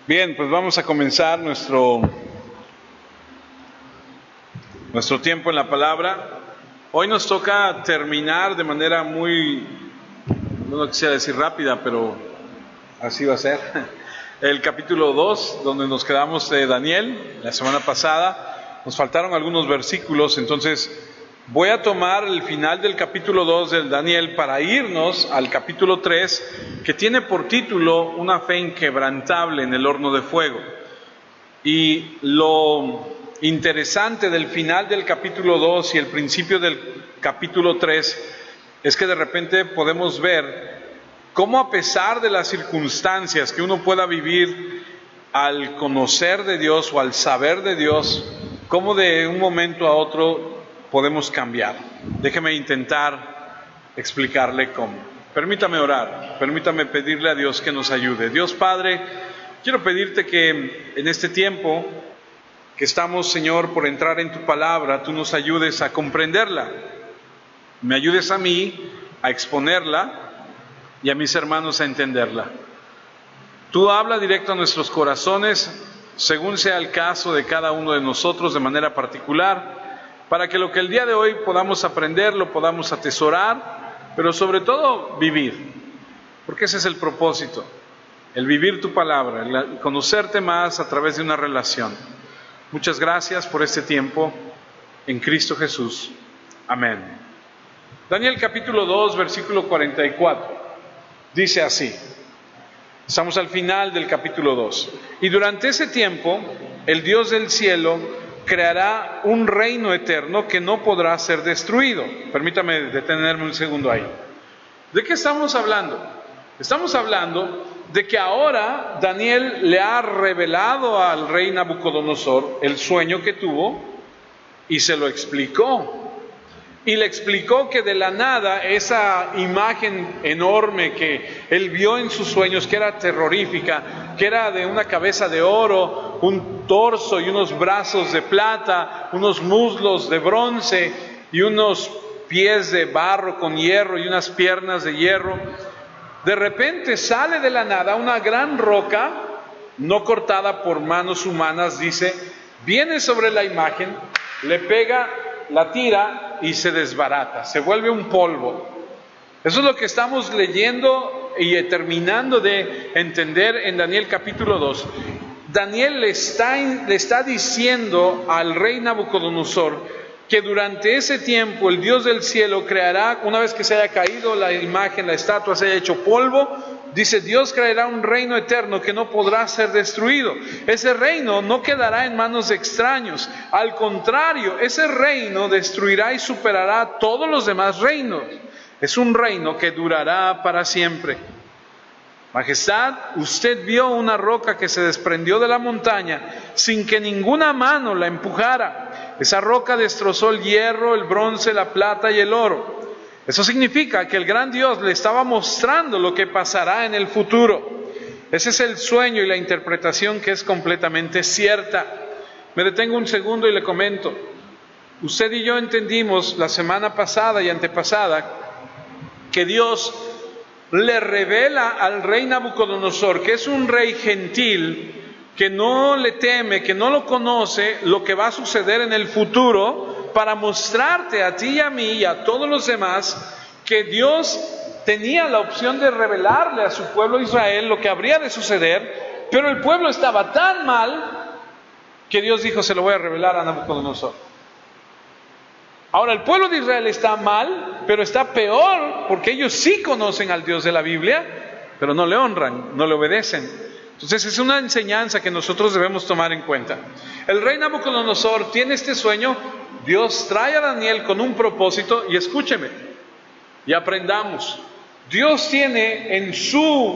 Bien, pues vamos a comenzar nuestro tiempo en la palabra. Hoy nos toca terminar de manera muy, no quisiera decir rápida, pero así va a ser, el capítulo 2, donde nos quedamos de Daniel la semana pasada. Nos faltaron algunos versículos, entonces voy a tomar el final del capítulo 2 del Daniel para irnos al capítulo 3, que tiene por título Una fe inquebrantable en el horno de fuego. Y lo interesante del final del capítulo 2 y el principio del capítulo 3 es que de repente podemos ver cómo, a pesar de las circunstancias que uno pueda vivir al conocer de Dios o al saber de Dios, cómo de un momento a otro podemos cambiar. Déjeme intentar explicarle cómo. Permítame orar, permítame pedirle a Dios que nos ayude. Dios Padre, quiero pedirte que en este tiempo que estamos, Señor, por entrar en tu palabra, tú nos ayudes a comprenderla. Me ayudes a mí a exponerla y a mis hermanos a entenderla. Tú habla directo a nuestros corazones, según sea el caso de cada uno de nosotros de manera particular, para que lo que el día de hoy podamos aprender, lo podamos atesorar, pero sobre todo vivir, porque ese es el propósito, el vivir tu palabra, el conocerte más a través de una relación. Muchas gracias por este tiempo, en Cristo Jesús. Amén. Daniel capítulo 2, versículo 44, dice así. Estamos al final del capítulo 2. Y durante ese tiempo, el Dios del cielo creará un reino eterno que no podrá ser destruido. Permítame detenerme un segundo ahí. ¿De qué estamos hablando? Estamos hablando de que ahora Daniel le ha revelado al rey Nabucodonosor el sueño que tuvo y se lo explicó. Y le explicó que de la nada esa imagen enorme que él vio en sus sueños, que era terrorífica, que era de una cabeza de oro, un torso y unos brazos de plata, unos muslos de bronce y unos pies de barro con hierro y unas piernas de hierro, de repente sale de la nada una gran roca, no cortada por manos humanas, dice, viene sobre la imagen, le pega, la tira y se desbarata, se vuelve un polvo. Eso es lo que estamos leyendo y terminando de entender en Daniel capítulo 2. Daniel le está diciendo al rey Nabucodonosor que durante ese tiempo el Dios del cielo creará, una vez que se haya caído la imagen, la estatua se haya hecho polvo, dice, Dios creará un reino eterno que no podrá ser destruido. Ese reino no quedará en manos de extraños. Al contrario, ese reino destruirá y superará todos los demás reinos. Es un reino que durará para siempre. Majestad, usted vio una roca que se desprendió de la montaña sin que ninguna mano la empujara. Esa roca destrozó el hierro, el bronce, la plata y el oro. Eso significa que el gran Dios le estaba mostrando lo que pasará en el futuro. Ese es el sueño y la interpretación que es completamente cierta. Me detengo un segundo y le comento. Usted y yo entendimos la semana pasada y antepasada que Dios le revela al rey Nabucodonosor, que es un rey gentil, que no le teme, que no lo conoce, lo que va a suceder en el futuro, para mostrarte a ti y a mí y a todos los demás que Dios tenía la opción de revelarle a su pueblo Israel lo que habría de suceder, pero el pueblo estaba tan mal que Dios dijo, se lo voy a revelar a Nabucodonosor. Ahora el pueblo de Israel está mal, pero está peor porque ellos sí conocen al Dios de la Biblia, pero no le honran, no le obedecen. Entonces es una enseñanza que nosotros debemos tomar en cuenta. El rey Nabucodonosor tiene este sueño, Dios trae a Daniel con un propósito, y escúcheme, y aprendamos. Dios tiene en sus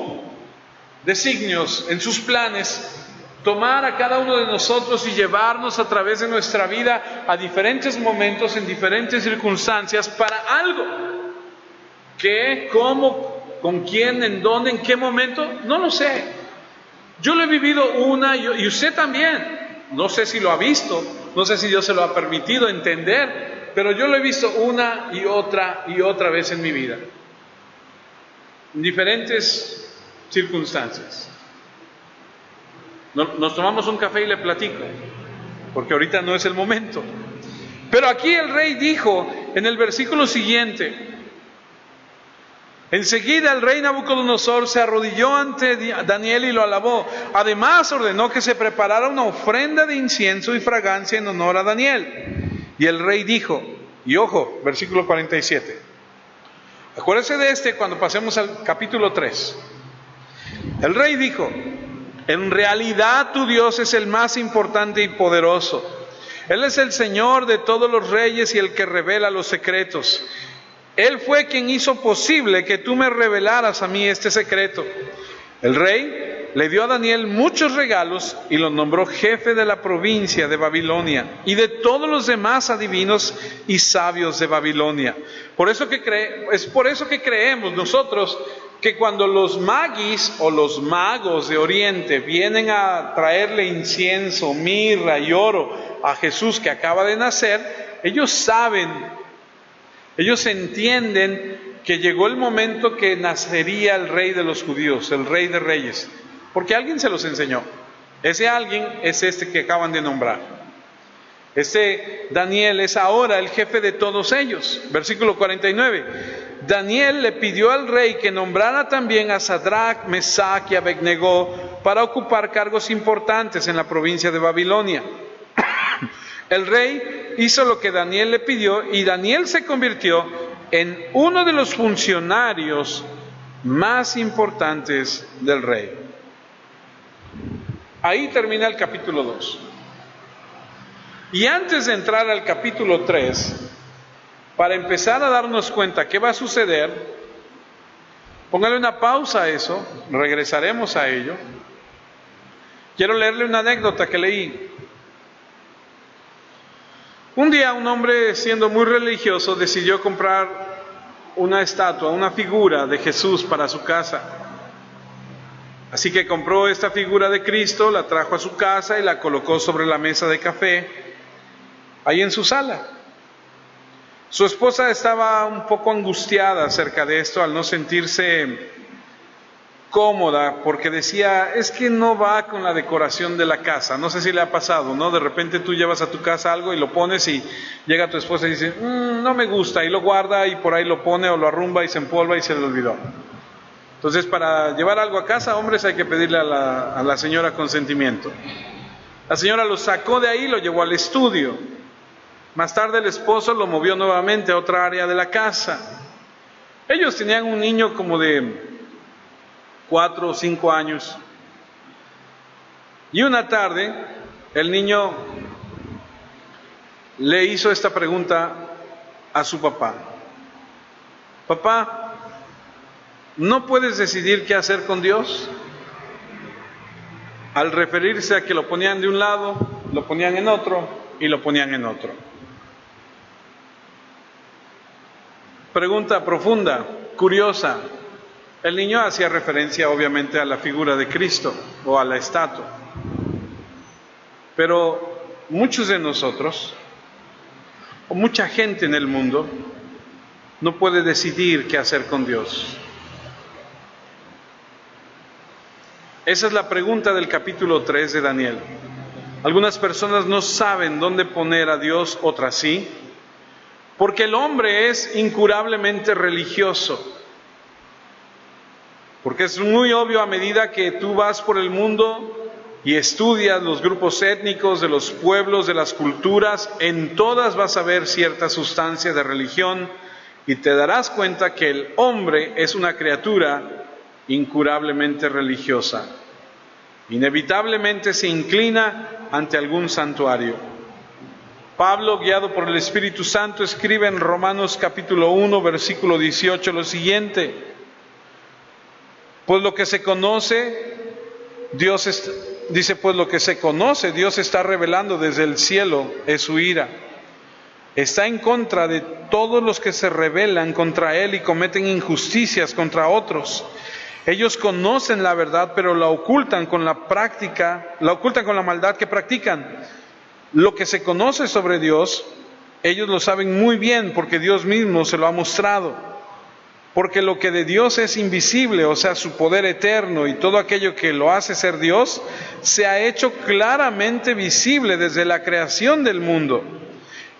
designios, en sus planes, tomar a cada uno de nosotros y llevarnos a través de nuestra vida a diferentes momentos, en diferentes circunstancias, para algo. ¿Qué? ¿Cómo? ¿Con quién? ¿En dónde? ¿En qué momento? No lo sé. Yo lo he vivido una y usted también. No sé si lo ha visto, no sé si Dios se lo ha permitido entender, pero yo lo he visto una y otra vez en mi vida, en diferentes circunstancias. Nos tomamos un café y le platico, porque ahorita no es el momento. Pero aquí el rey dijo en el versículo siguiente: enseguida el rey Nabucodonosor se arrodilló ante Daniel y lo alabó. Además ordenó que se preparara una ofrenda de incienso y fragancia en honor a Daniel. Y el rey dijo, y ojo, versículo 47. Acuérdense de cuando pasemos al capítulo 3. El rey dijo: en realidad tu Dios es el más importante y poderoso. Él es el Señor de todos los reyes y el que revela los secretos. Él fue quien hizo posible que tú me revelaras a mí este secreto. El rey le dio a Daniel muchos regalos y lo nombró jefe de la provincia de Babilonia y de todos los demás adivinos y sabios de Babilonia. Es por eso que creemos nosotros que cuando los magis o los magos de Oriente vienen a traerle incienso, mirra y oro a Jesús que acaba de nacer, ellos saben, ellos entienden que llegó el momento que nacería el rey de los judíos, el rey de reyes, porque alguien se los enseñó. Ese alguien es este que acaban de nombrar. Este Daniel es ahora el jefe de todos ellos. Versículo 49. Daniel le pidió al rey que nombrara también a Sadrach, Mesach y Abednego para ocupar cargos importantes en la provincia de Babilonia. El rey hizo lo que Daniel le pidió y Daniel se convirtió en uno de los funcionarios más importantes del rey. Ahí termina el capítulo 2. Y antes de entrar al capítulo 3, para empezar a darnos cuenta qué va a suceder, póngale una pausa a eso, regresaremos a ello. Quiero leerle una anécdota que leí. Un día un hombre, siendo muy religioso, decidió comprar una estatua, una figura de Jesús para su casa. Así que compró esta figura de Cristo, la trajo a su casa y la colocó sobre la mesa de café, ahí en su sala. Su esposa estaba un poco angustiada acerca de esto, al no sentirse cómoda, porque decía, es que no va con la decoración de la casa. No sé si le ha pasado, ¿no? De repente tú llevas a tu casa algo y lo pones y llega tu esposa y dice, no me gusta, y lo guarda y por ahí lo pone o lo arrumba y se empolva y se le olvidó. Entonces, para llevar algo a casa, hombres, hay que pedirle a la señora consentimiento. La señora lo sacó de ahí y lo llevó al estudio. Más tarde el esposo lo movió nuevamente a otra área de la casa. Ellos tenían un niño como de 4 o 5 años. Y una tarde, el niño le hizo esta pregunta a su papá. Papá, ¿no puedes decidir qué hacer con Dios? Al referirse a que lo ponían de un lado, lo ponían en otro y lo ponían en otro. Pregunta profunda, curiosa. El niño hacía referencia obviamente a la figura de Cristo o a la estatua. Pero muchos de nosotros, o mucha gente en el mundo, no puede decidir qué hacer con Dios. Esa es la pregunta del capítulo 3 de Daniel. Algunas personas no saben dónde poner a Dios, otras sí, porque el hombre es incurablemente religioso. Porque es muy obvio a medida que tú vas por el mundo y estudias los grupos étnicos de los pueblos, de las culturas, en todas vas a ver cierta sustancia de religión y te darás cuenta que el hombre es una criatura incurablemente religiosa. Inevitablemente se inclina ante algún santuario. Pablo, guiado por el Espíritu Santo, escribe en Romanos capítulo 1, versículo 18 lo siguiente: pues lo que se conoce, Dios está revelando desde el cielo, es su ira. Está en contra de todos los que se rebelan contra Él y cometen injusticias contra otros. Ellos conocen la verdad, pero la ocultan con la maldad que practican. Lo que se conoce sobre Dios, ellos lo saben muy bien porque Dios mismo se lo ha mostrado. Porque lo que de Dios es invisible, o sea, su poder eterno y todo aquello que lo hace ser Dios, se ha hecho claramente visible desde la creación del mundo.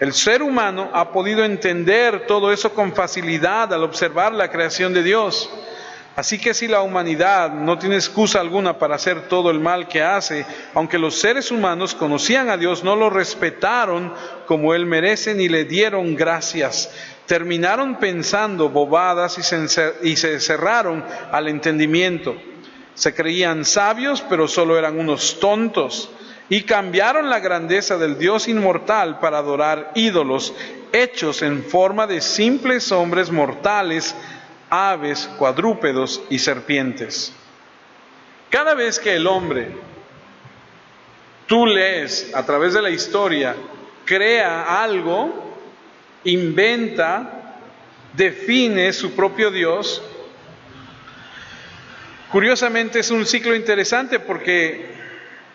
El ser humano ha podido entender todo eso con facilidad al observar la creación de Dios. Así que si la humanidad no tiene excusa alguna para hacer todo el mal que hace, aunque los seres humanos conocían a Dios, no lo respetaron como Él merece ni le dieron gracias. Terminaron pensando bobadas y se cerraron al entendimiento. Se creían sabios, pero solo eran unos tontos. Y cambiaron la grandeza del Dios inmortal para adorar ídolos hechos en forma de simples hombres mortales, aves, cuadrúpedos y serpientes. Cada vez que el hombre, tú lees a través de la historia, crea algo, inventa, define su propio Dios, curiosamente es un ciclo interesante porque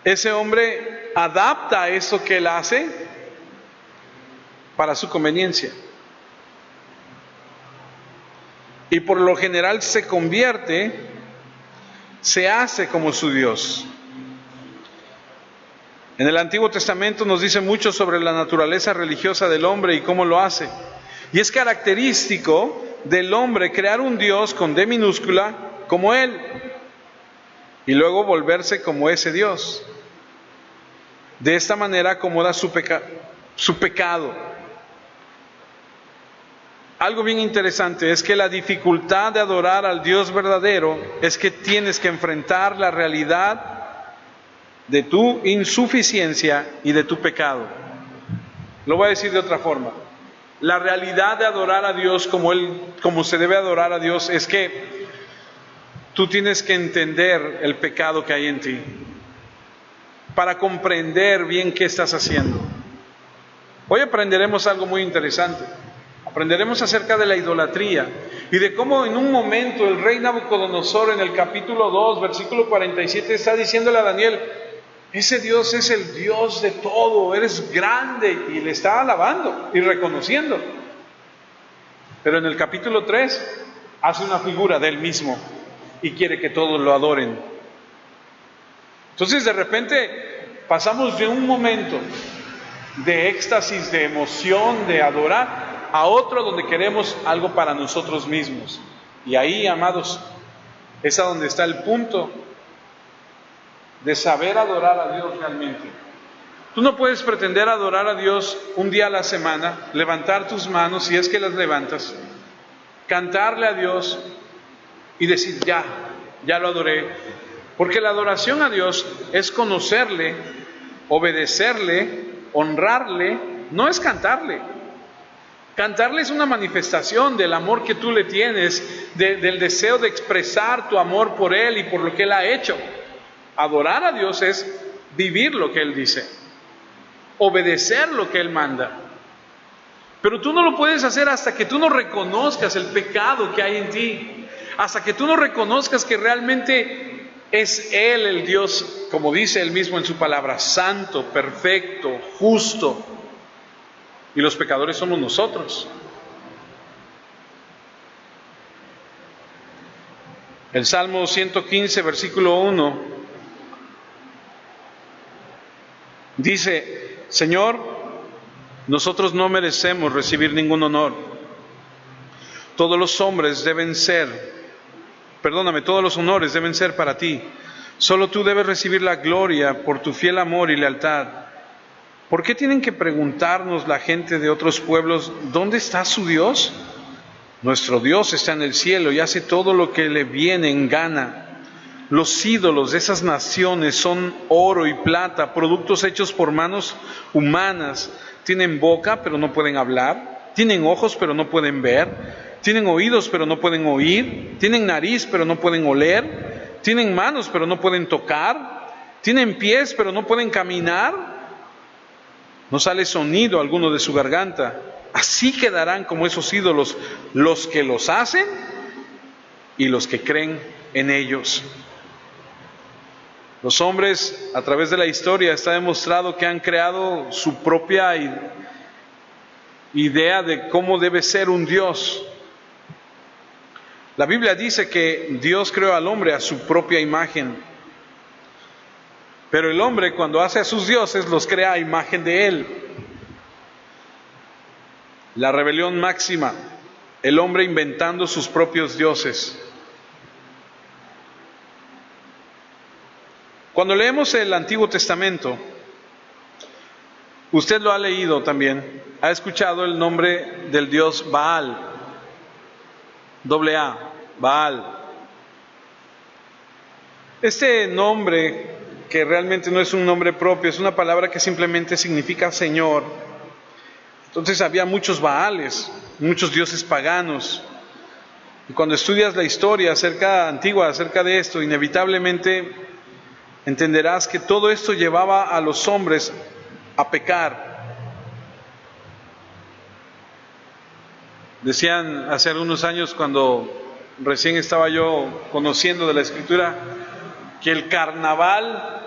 ese hombre adapta eso que él hace para su conveniencia. Y por lo general se convierte, se hace como su Dios. En el Antiguo Testamento nos dice mucho sobre la naturaleza religiosa del hombre y cómo lo hace. Y es característico del hombre crear un Dios con D minúscula como Él y luego volverse como ese Dios. De esta manera acomoda su pecado. Algo bien interesante es que la dificultad de adorar al Dios verdadero es que tienes que enfrentar la realidad de tu insuficiencia y de tu pecado. Lo voy a decir de otra forma. La realidad de adorar a Dios como se debe adorar a Dios es que tú tienes que entender el pecado que hay en ti para comprender bien qué estás haciendo. Hoy aprenderemos algo muy interesante. Aprenderemos acerca de la idolatría y de cómo en un momento el rey Nabucodonosor en el capítulo 2, versículo 47 está diciéndole a Daniel: ese Dios es el Dios de todo, eres grande, y le está alabando y reconociendo. Pero en el capítulo 3 hace una figura de él mismo y quiere que todos lo adoren. Entonces de repente pasamos de un momento de éxtasis, de emoción, de adorar, a otro donde queremos algo para nosotros mismos. Y ahí, amados, es a donde está el punto de saber adorar a Dios realmente. Tú no puedes pretender adorar a Dios un día a la semana, levantar tus manos, si es que las levantas, cantarle a Dios y decir ya lo adoré. Porque la adoración a Dios es conocerle, obedecerle, honrarle, no es cantarle. Cantarle es una manifestación del amor que tú le tienes, del deseo de expresar tu amor por Él y por lo que Él ha hecho. Adorar a Dios es vivir lo que Él dice, obedecer lo que Él manda. Pero tú no lo puedes hacer hasta que tú no reconozcas el pecado que hay en ti, hasta que tú no reconozcas que realmente es Él el Dios, como dice Él mismo en su palabra, santo, perfecto, justo. Y los pecadores somos nosotros. El Salmo 115, versículo 1, dice: Señor, nosotros no merecemos recibir ningún honor. Todos los honores deben ser para ti. Solo tú debes recibir la gloria por tu fiel amor y lealtad. ¿Por qué tienen que preguntarnos la gente de otros pueblos dónde está su Dios? Nuestro Dios está en el cielo y hace todo lo que le viene en gana. Los ídolos de esas naciones son oro y plata, productos hechos por manos humanas. Tienen boca, pero no pueden hablar. Tienen ojos, pero no pueden ver. Tienen oídos, pero no pueden oír. Tienen nariz, pero no pueden oler. Tienen manos, pero no pueden tocar. Tienen pies, pero no pueden caminar. No sale sonido alguno de su garganta. Así quedarán como esos ídolos los que los hacen y los que creen en ellos. Los hombres, a través de la historia, está demostrado que han creado su propia idea de cómo debe ser un Dios. La Biblia dice que Dios creó al hombre a su propia imagen. Pero el hombre, cuando hace a sus dioses, los crea a imagen de él. La rebelión máxima, el hombre inventando sus propios dioses. Cuando leemos el Antiguo Testamento, usted lo ha leído también, ha escuchado el nombre del dios Baal, Baal. Este nombre, que realmente no es un nombre propio, es una palabra que simplemente significa Señor. Entonces había muchos Baales, muchos dioses paganos. Y cuando estudias la historia antigua acerca de esto, inevitablemente entenderás que todo esto llevaba a los hombres a pecar. Decían hace algunos años, cuando recién estaba yo conociendo de la Escritura, que el carnaval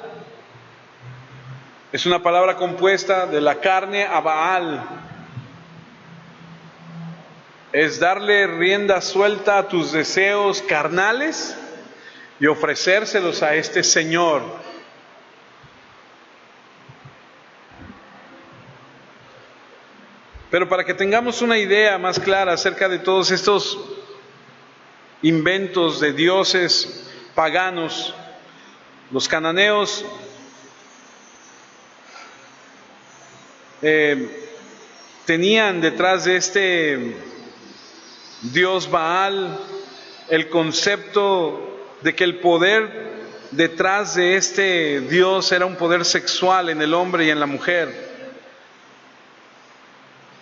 es una palabra compuesta de la carne a Baal. Es darle rienda suelta a tus deseos carnales y ofrecérselos a este Señor. Pero para que tengamos una idea más clara acerca de todos estos inventos de dioses paganos, los cananeos tenían detrás de este dios Baal el concepto de que el poder detrás de este dios era un poder sexual en el hombre y en la mujer.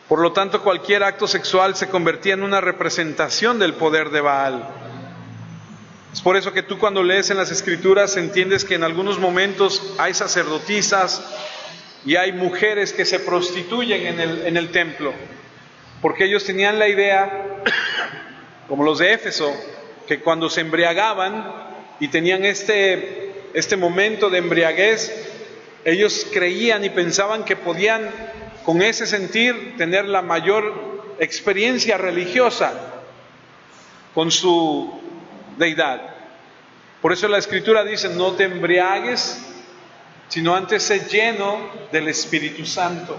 Por lo tanto, cualquier acto sexual se convertía en una representación del poder de Baal. Es por eso que tú, cuando lees en las Escrituras, entiendes que en algunos momentos hay sacerdotisas y hay mujeres que se prostituyen en el templo, porque ellos tenían la idea, como los de Éfeso, que cuando se embriagaban y tenían este momento de embriaguez, ellos creían y pensaban que podían, con ese sentir, tener la mayor experiencia religiosa con su deidad. Por eso la Escritura dice: no te embriagues, sino antes sé lleno del Espíritu Santo.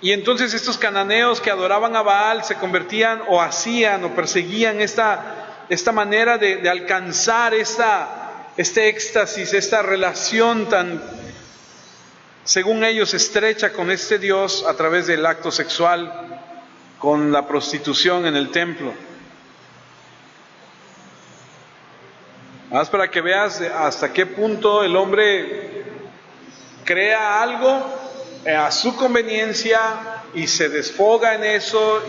Y entonces estos cananeos que adoraban a Baal se convertían o hacían o perseguían esta manera de alcanzar este éxtasis, esta relación tan, según ellos, estrecha con este Dios a través del acto sexual, con la prostitución en el templo. Más para que veas hasta qué punto el hombre crea algo a su conveniencia y se desfoga en eso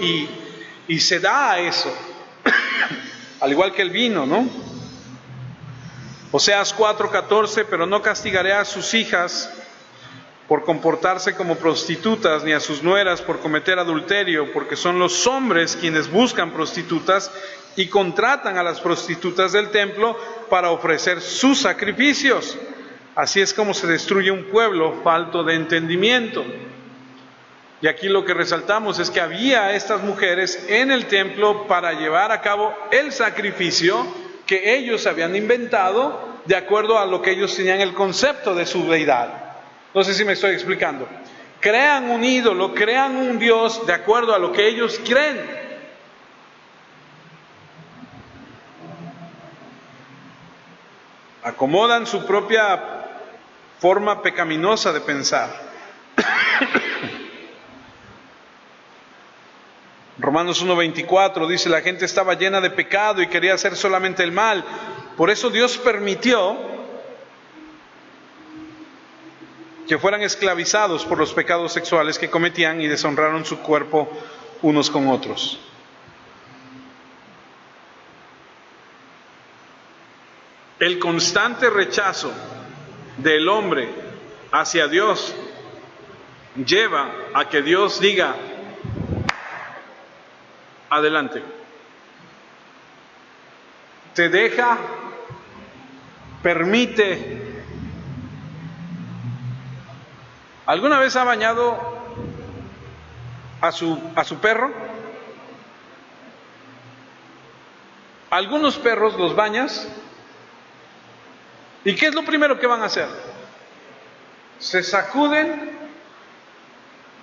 y se da a eso. Al igual que el vino, ¿no? Oseas 4:14: pero no castigaré a sus hijas por comportarse como prostitutas, ni a sus nueras por cometer adulterio, porque son los hombres quienes buscan prostitutas y contratan a las prostitutas del templo para ofrecer sus sacrificios. Así es como se destruye un pueblo falto de entendimiento. Y aquí lo que resaltamos es que había estas mujeres en el templo para llevar a cabo el sacrificio que ellos habían inventado de acuerdo a lo que ellos tenían el concepto de su deidad. No sé si me estoy explicando. Crean un ídolo, crean un dios de acuerdo a lo que ellos creen. Acomodan su propia forma pecaminosa de pensar. Romanos 1:24 dice: la gente estaba llena de pecado y quería hacer solamente el mal. Por eso Dios permitió que fueran esclavizados por los pecados sexuales que cometían y deshonraron su cuerpo unos con otros. El constante rechazo del hombre hacia Dios lleva a que Dios diga: adelante. Te deja, permite. ¿Alguna vez ha bañado a su perro? Algunos perros los bañas, ¿y qué es lo primero que van a hacer? Se sacuden,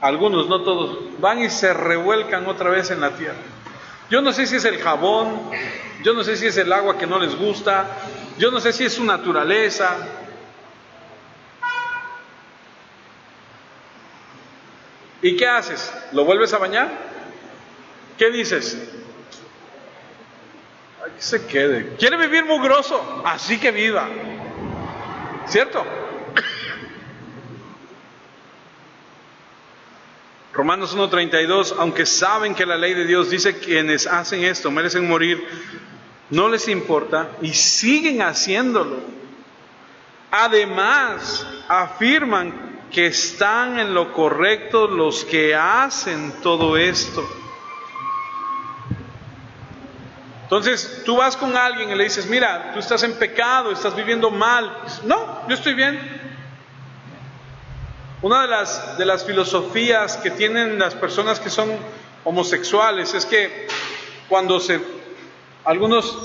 algunos, no todos, van y se revuelcan otra vez en la tierra. Yo no sé si es el jabón, yo no sé si es el agua que no les gusta, yo no sé si es su naturaleza. ¿Y qué haces? ¿Lo vuelves a bañar? ¿Qué dices? Ay, que se quede. ¿Quiere vivir mugroso? Así que viva. ¿Cierto? Romanos 1:32, aunque saben que la ley de Dios dice que quienes hacen esto merecen morir, no les importa y siguen haciéndolo. Además, afirman que están en lo correcto los que hacen todo esto. Entonces, tú vas con alguien y le dices, mira, tú estás en pecado, estás viviendo mal. No, yo estoy bien. Una de las filosofías que tienen las personas que son homosexuales es que cuando algunos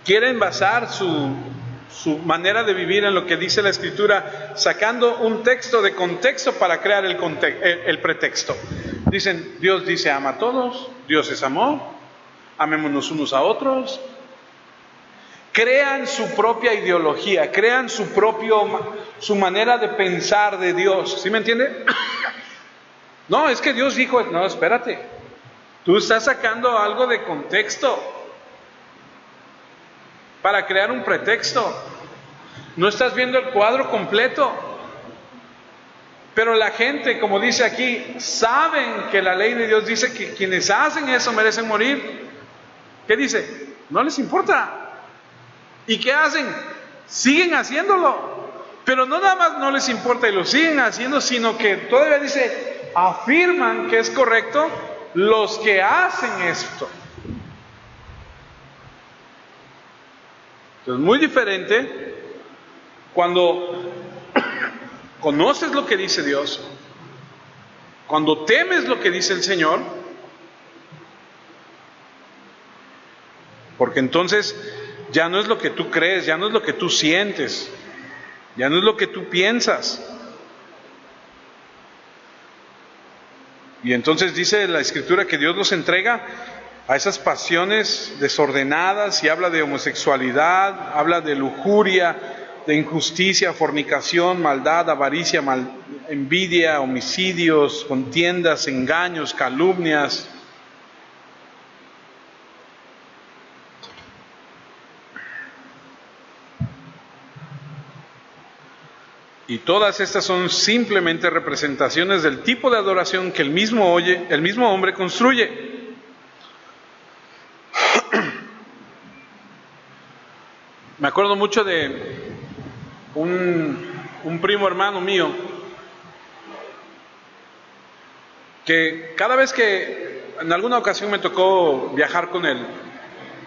quieren basar su manera de vivir en lo que dice la Escritura, sacando un texto de contexto para crear el pretexto. Dicen, Dios dice ama a todos, Dios es amor, amémonos unos a otros. Crean su propia ideología, crean su manera de pensar de Dios. ¿Sí me entiende? No, es que Dios dijo, no, espérate. Tú estás sacando algo de contexto para crear un pretexto. No estás viendo el cuadro completo. Pero la gente, como dice aquí, saben que la ley de Dios dice que quienes hacen eso merecen morir. ¿Qué dice? No les importa. ¿Y qué hacen? Siguen haciéndolo. Pero no nada más no les importa y lo siguen haciendo, sino que todavía dice, afirman que es correcto los que hacen esto. Entonces, muy diferente cuando conoces lo que dice Dios, cuando temes lo que dice el Señor, porque entonces ya no es lo que tú crees, ya no es lo que tú sientes, ya no es lo que tú piensas. Y entonces dice la Escritura que Dios los entrega a esas pasiones desordenadas y habla de homosexualidad, habla de lujuria, de injusticia, fornicación, maldad, avaricia, envidia, homicidios, contiendas, engaños, calumnias. Y todas estas son simplemente representaciones del tipo de adoración que el mismo hombre construye. Me acuerdo mucho de un primo hermano mío que cada vez que en alguna ocasión me tocó viajar con él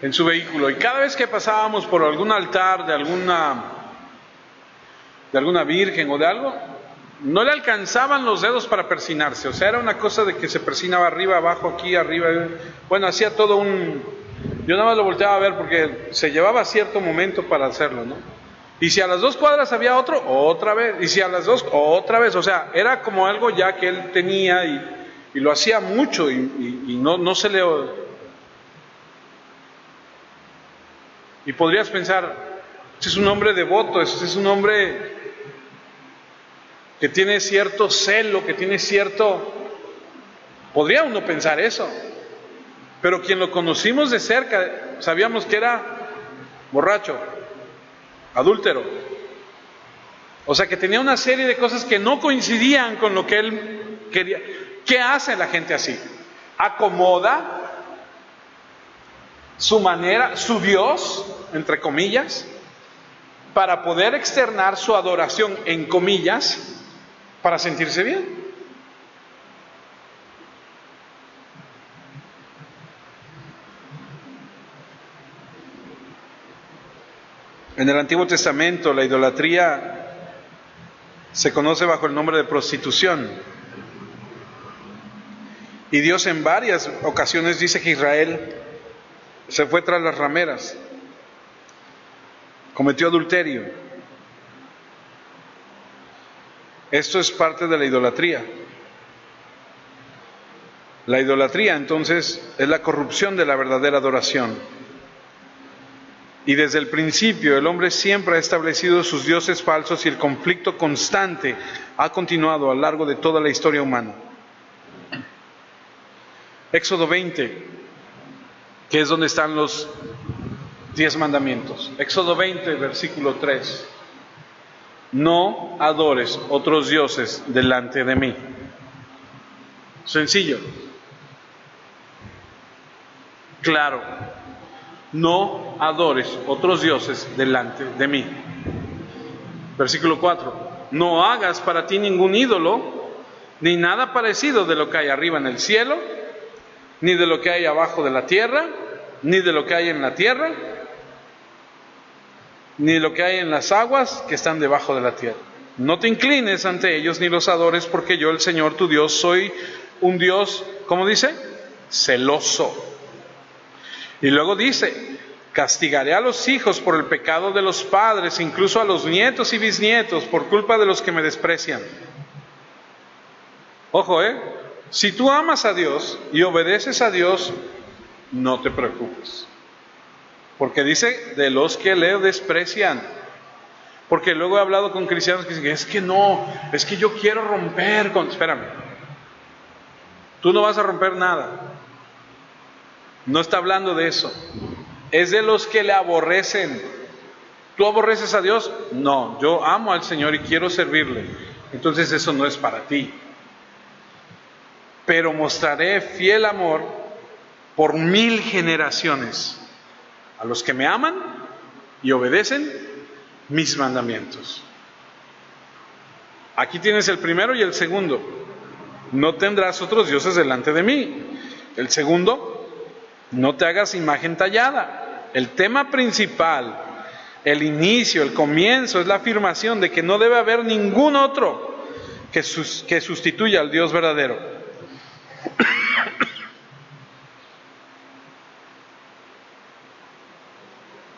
en su vehículo, y cada vez que pasábamos por algún altar de alguna virgen o de algo, no le alcanzaban los dedos para persinarse. O sea, era una cosa de que se persinaba arriba, abajo, aquí, arriba. Bueno, hacía todo yo nada más lo volteaba a ver porque se llevaba cierto momento para hacerlo, ¿no? Y si a las 2 cuadras había otro, otra vez. Y si a las 2, otra vez. O sea, era como algo ya que él tenía y lo hacía mucho y no se le... Y podrías pensar, este es un hombre devoto, este es un hombre que tiene cierto celo, que tiene cierto... Podría uno pensar eso, pero quien lo conocimos de cerca, sabíamos que era borracho, adúltero. O sea, que tenía una serie de cosas que no coincidían con lo que él quería. ¿Qué hace la gente así? Acomoda su manera, su Dios, entre comillas, para poder externar su adoración, en comillas, para sentirse bien. En el Antiguo Testamento la idolatría se conoce bajo el nombre de prostitución. Y Dios en varias ocasiones dice que Israel se fue tras las rameras, cometió adulterio. Esto es parte de la idolatría. La idolatría, entonces, es la corrupción de la verdadera adoración. Y desde el principio el hombre siempre ha establecido sus dioses falsos y el conflicto constante ha continuado a lo largo de toda la historia humana. Éxodo 20, que es donde están los 10 mandamientos. Éxodo 20, versículo 3. No adores otros dioses delante de mí. Sencillo. Claro. No adores otros dioses delante de mí. Versículo 4. No hagas para ti ningún ídolo, ni nada parecido de lo que hay arriba en el cielo, ni de lo que hay abajo de la tierra, ni de lo que hay en la tierra, ni de lo que hay en las aguas que están debajo de la tierra. No te inclines ante ellos ni los adores, porque yo, el Señor tu Dios, soy un Dios, ¿cómo dice? Celoso. Y luego dice, castigaré a los hijos por el pecado de los padres, incluso a los nietos y bisnietos, por culpa de los que me desprecian. Ojo, si tú amas a Dios y obedeces a Dios, no te preocupes. Porque dice, de los que le desprecian. Porque luego he hablado con cristianos que dicen, es que no, es que yo quiero romper con... Espérame, tú no vas a romper nada. No está hablando de eso. Es de los que le aborrecen. ¿Tú aborreces a Dios? No, yo amo al Señor y quiero servirle. Entonces eso no es para ti. Pero mostraré fiel amor por 1000 generaciones a los que me aman y obedecen mis mandamientos. Aquí tienes el primero y el segundo. No tendrás otros dioses delante de mí. El segundo, no te hagas imagen tallada. El tema principal, el inicio, el comienzo, es la afirmación de que no debe haber ningún otro que sustituya al Dios verdadero.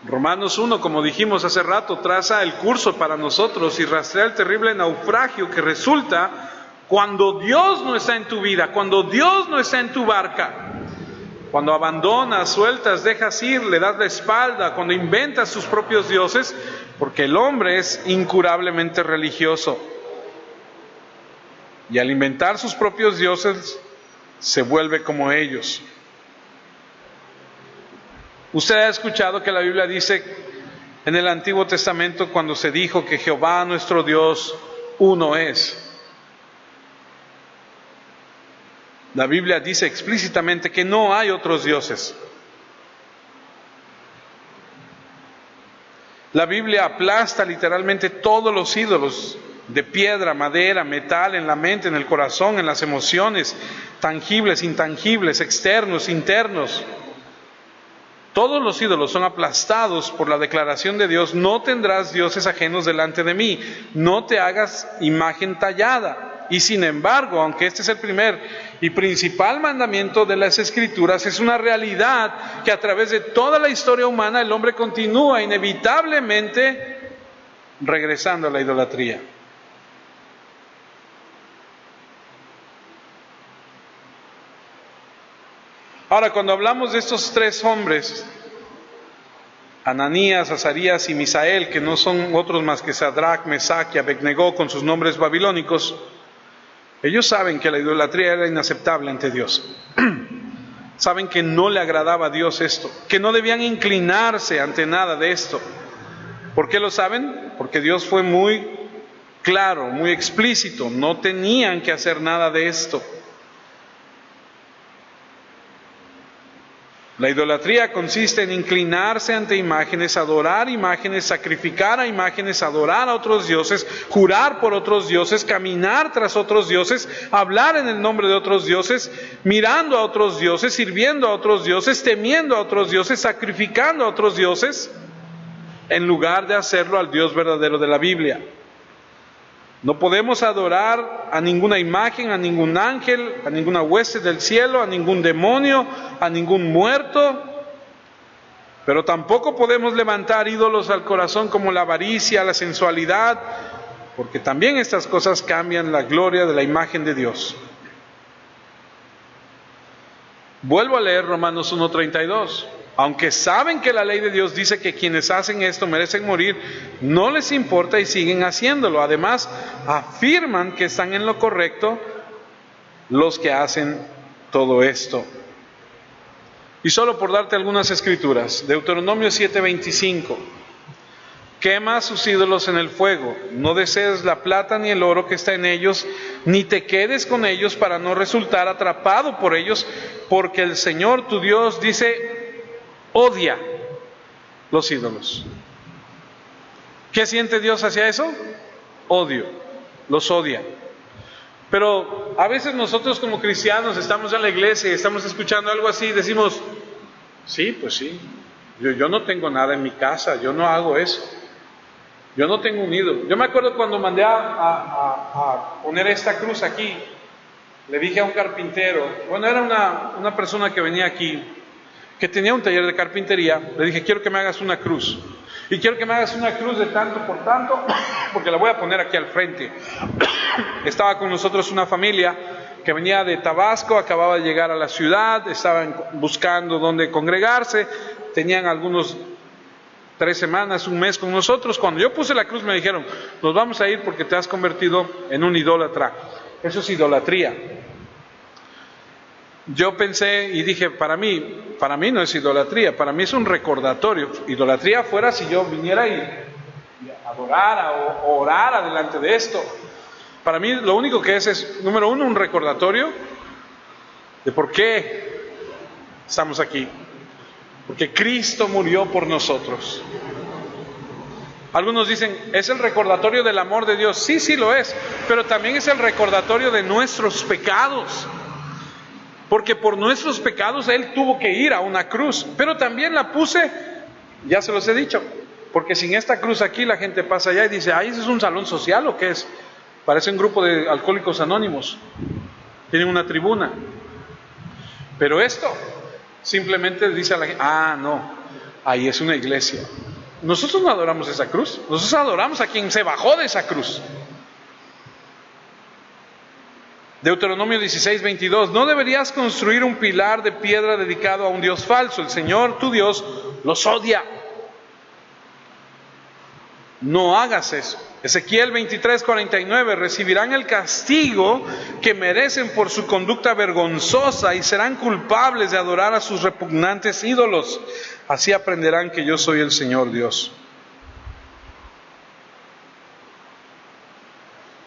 Romanos 1, como dijimos hace rato, traza el curso para nosotros y rastrea el terrible naufragio que resulta cuando Dios no está en tu vida, cuando Dios no está en tu barca. Cuando abandonas, sueltas, dejas ir, le das la espalda, cuando inventas sus propios dioses, porque el hombre es incurablemente religioso. Y al inventar sus propios dioses, se vuelve como ellos. Usted ha escuchado que la Biblia dice en el Antiguo Testamento cuando se dijo que Jehová nuestro Dios uno es. La Biblia dice explícitamente que no hay otros dioses. La Biblia aplasta literalmente todos los ídolos de piedra, madera, metal, en la mente, en el corazón, en las emociones, tangibles, intangibles, externos, internos. Todos los ídolos son aplastados por la declaración de Dios: no tendrás dioses ajenos delante de mí, no te hagas imagen tallada. Y sin embargo, aunque este es el primer y principal mandamiento de las Escrituras, es una realidad que a través de toda la historia humana el hombre continúa inevitablemente regresando a la idolatría. Ahora, cuando hablamos de estos 3 hombres, Ananías, Azarías y Misael, que no son otros más que Sadrach, Mesach y Abednego con sus nombres babilónicos, ellos saben que la idolatría era inaceptable ante Dios. Saben que no le agradaba a Dios esto, que no debían inclinarse ante nada de esto. ¿Por qué lo saben? Porque Dios fue muy claro, muy explícito, no tenían que hacer nada de esto. La idolatría consiste en inclinarse ante imágenes, adorar imágenes, sacrificar a imágenes, adorar a otros dioses, jurar por otros dioses, caminar tras otros dioses, hablar en el nombre de otros dioses, mirando a otros dioses, sirviendo a otros dioses, temiendo a otros dioses, sacrificando a otros dioses, en lugar de hacerlo al Dios verdadero de la Biblia. No podemos adorar a ninguna imagen, a ningún ángel, a ninguna hueste del cielo, a ningún demonio, a ningún muerto, Pero tampoco podemos levantar ídolos al corazón como la avaricia, la sensualidad, porque también estas cosas cambian la gloria de la imagen de Dios. Vuelvo a leer Romanos 1:32. Aunque saben que la ley de Dios dice que quienes hacen esto merecen morir, no les importa y siguen haciéndolo. Además, afirman que están en lo correcto los que hacen todo esto. Y solo por darte algunas escrituras, Deuteronomio 7:25. Quema sus ídolos en el fuego, no desees la plata ni el oro que está en ellos, ni te quedes con ellos para no resultar atrapado por ellos, porque el Señor tu Dios dice, odia los ídolos. ¿Qué siente Dios hacia eso? Odio, los odia. Pero a veces nosotros como cristianos estamos en la iglesia y estamos escuchando algo así y decimos, sí, pues sí, yo no tengo nada en mi casa, yo no hago eso. Yo no tengo un ídolo. Yo me acuerdo cuando mandé a poner esta cruz aquí, le dije a un carpintero, bueno, era una persona que venía aquí, que tenía un taller de carpintería, le dije, quiero que me hagas una cruz. Y quiero que me hagas una cruz de tanto por tanto, porque la voy a poner aquí al frente. Estaba con nosotros una familia que venía de Tabasco, acababa de llegar a la ciudad, estaban buscando dónde congregarse, tenían algunos 3 semanas, un mes con nosotros. Cuando yo puse la cruz me dijeron, nos vamos a ir porque te has convertido en un idólatra. Eso es idolatría. Yo pensé y dije, para mí no es idolatría, para mí es un recordatorio. Idolatría fuera si yo viniera y adorara o orara delante de esto. Para mí lo único que es, número uno, un recordatorio de por qué estamos aquí. Porque Cristo murió por nosotros. Algunos dicen, ¿es el recordatorio del amor de Dios? Sí, sí lo es, pero también es el recordatorio de nuestros pecados. Porque por nuestros pecados Él tuvo que ir a una cruz. Pero también la puse, ya se los he dicho, porque sin esta cruz aquí la gente pasa allá y dice, ¿ese es un salón social o qué es? Parece un grupo de alcohólicos anónimos. Tienen una tribuna. Pero esto simplemente dice a la gente, no, ahí es una iglesia. Nosotros no adoramos esa cruz, nosotros adoramos a quien se bajó de esa cruz. Deuteronomio 16:22, no deberías construir un pilar de piedra dedicado a un Dios falso, el Señor tu Dios los odia. No hagas eso. Ezequiel 23:49, recibirán el castigo que merecen por su conducta vergonzosa y serán culpables de adorar a sus repugnantes ídolos. Así aprenderán que yo soy el Señor Dios.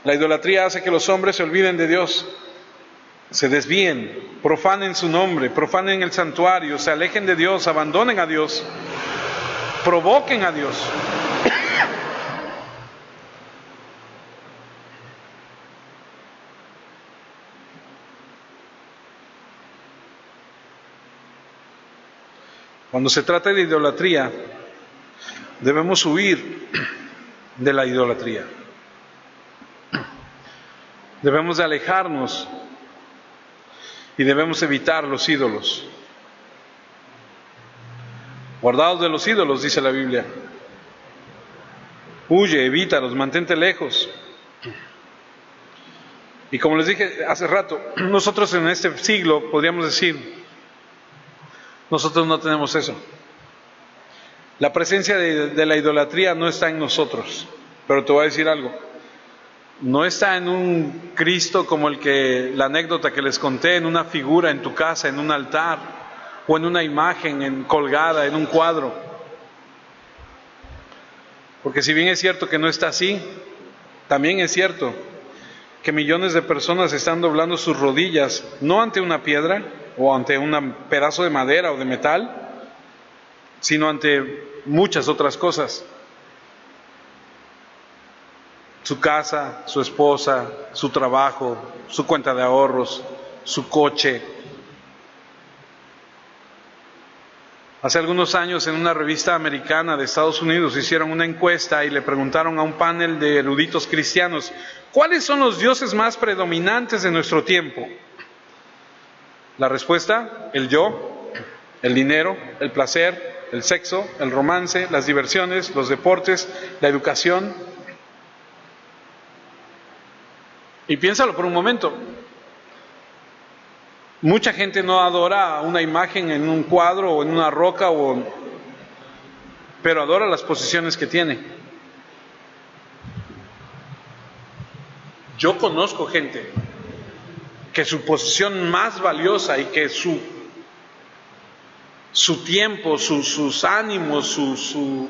La idolatría hace que los hombres se olviden de Dios, se desvíen, profanen su nombre, profanen el santuario, se alejen de Dios, abandonen a Dios, provoquen a Dios. Cuando se trata de idolatría, debemos huir de la idolatría. Debemos de alejarnos y debemos evitar los ídolos. Guardaos de los ídolos, dice la Biblia. Huye, evítalos, mantente lejos. Y como les dije hace rato, nosotros en este siglo podríamos decir, nosotros no tenemos eso. La presencia de la idolatría no está en nosotros, pero te voy a decir algo. No está en un Cristo como la anécdota que les conté, en una figura en tu casa, en un altar, o en una imagen colgada en un cuadro. Porque si bien es cierto que no está así, también es cierto que millones de personas están doblando sus rodillas, no ante una piedra o ante un pedazo de madera o de metal, sino ante muchas otras cosas. Su casa, su esposa, su trabajo, su cuenta de ahorros, su coche. Hace algunos años en una revista americana de Estados Unidos hicieron una encuesta y le preguntaron a un panel de eruditos cristianos, ¿cuáles son los dioses más predominantes de nuestro tiempo? La respuesta, el yo, el dinero, el placer, el sexo, el romance, las diversiones, los deportes, la educación. Y piénsalo por un momento. Mucha gente no adora una imagen en un cuadro o en una roca, pero adora las posesiones que tiene. Yo conozco gente que su posesión más valiosa y que su tiempo, sus ánimos, su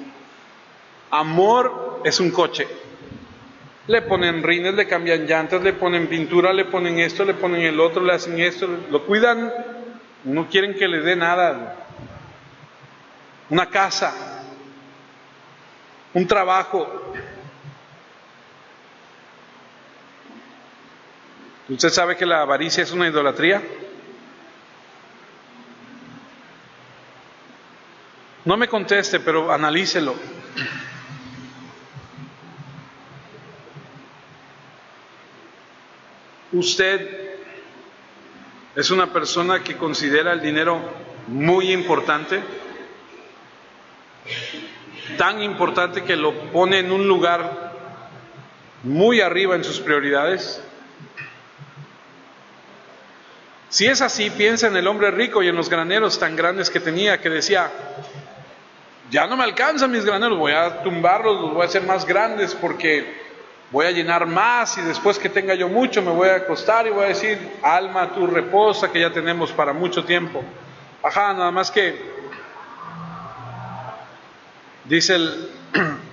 amor es un coche. Le ponen rines, le cambian llantas, le ponen pintura, le ponen esto, le ponen el otro, le hacen esto, lo cuidan, no quieren que le dé nada. Una casa, un trabajo. ¿Usted sabe que la avaricia es una idolatría? No me conteste, pero analícelo. ¿Usted es una persona que considera el dinero muy importante? Tan importante que lo pone en un lugar muy arriba en sus prioridades. Si es así, piensa en el hombre rico y en los graneros tan grandes que tenía, que decía: ya no me alcanzan mis graneros, voy a tumbarlos, los voy a hacer más grandes porque voy a llenar más, y después que tenga yo mucho me voy a acostar y voy a decir: alma, tú reposa, que ya tenemos para mucho tiempo. Ajá, nada más que dice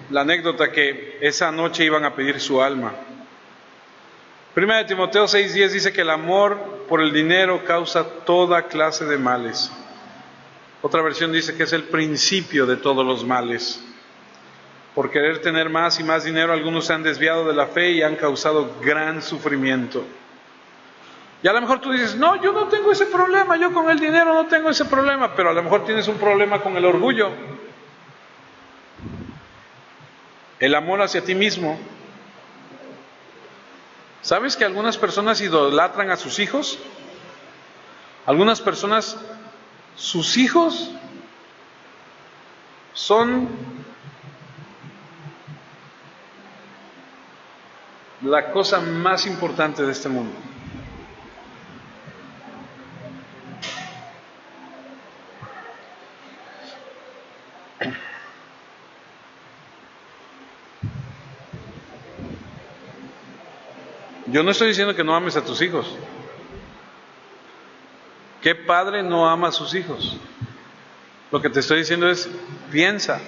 la anécdota que esa noche iban a pedir su alma. Primera de Timoteo 6:10 dice que el amor por el dinero causa toda clase de males. Otra versión dice que es el principio de todos los males. Por querer tener más y más dinero, algunos se han desviado de la fe y han causado gran sufrimiento. Y a lo mejor tú dices: no, yo no tengo ese problema, yo con el dinero no tengo ese problema, pero a lo mejor tienes un problema con el orgullo. El amor hacia ti mismo. ¿Sabes que algunas personas idolatran a sus hijos? Algunas personas, sus hijos son la cosa más importante de este mundo. Yo no estoy diciendo que no ames a tus hijos. ¿Qué padre no ama a sus hijos? Lo que te estoy diciendo es: piensa.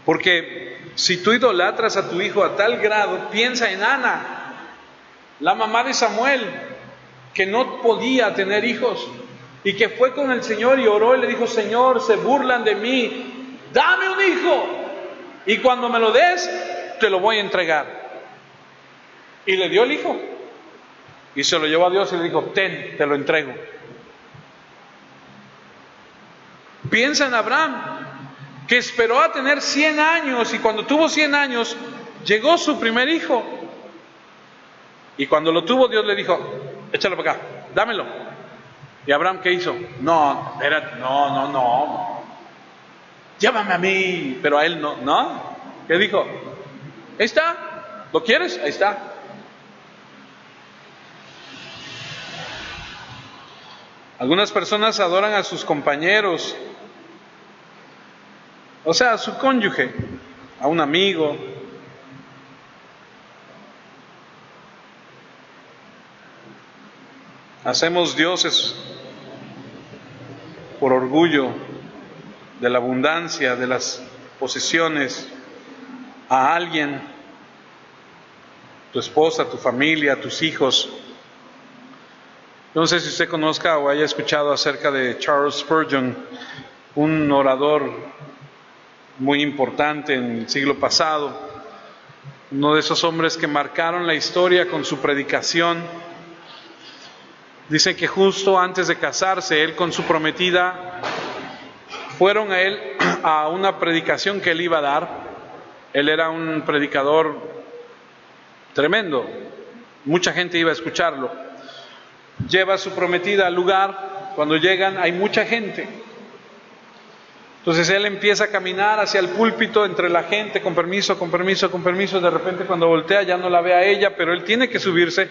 Porque si tú idolatras a tu hijo a tal grado, piensa en Ana, la mamá de Samuel, que no podía tener hijos y que fue con el Señor y oró y le dijo: Señor, se burlan de mí, dame un hijo y cuando me lo des te lo voy a entregar. Y le dio el hijo y se lo llevó a Dios y le dijo: ten, te lo entrego. Piensa en Abraham, que esperó a tener 100 años y cuando tuvo 100 años llegó su primer hijo. Y cuando lo tuvo, Dios le dijo: échalo para acá, dámelo. ¿Y Abraham qué hizo? No, espérate, no. Llévame a mí, pero a él no. ¿No? ¿Qué dijo? Ahí está, ¿lo quieres? Ahí está. Algunas personas adoran a sus compañeros, o sea, a su cónyuge, a un amigo. Hacemos dioses por orgullo de la abundancia, de las posesiones, a alguien, tu esposa, tu familia, tus hijos. No sé si usted conozca o haya escuchado acerca de Charles Spurgeon, un orador muy importante en el siglo pasado, uno de esos hombres que marcaron la historia con su predicación. Dice que justo antes de casarse, él con su prometida fueron a él a una predicación que él iba a dar. Él era un predicador tremendo, mucha gente iba a escucharlo. Lleva a su prometida al lugar cuando llegan hay mucha gente. Entonces él empieza a caminar hacia el púlpito entre la gente, con permiso, con permiso, con permiso. De repente cuando voltea ya no la ve a ella, pero él tiene que subirse.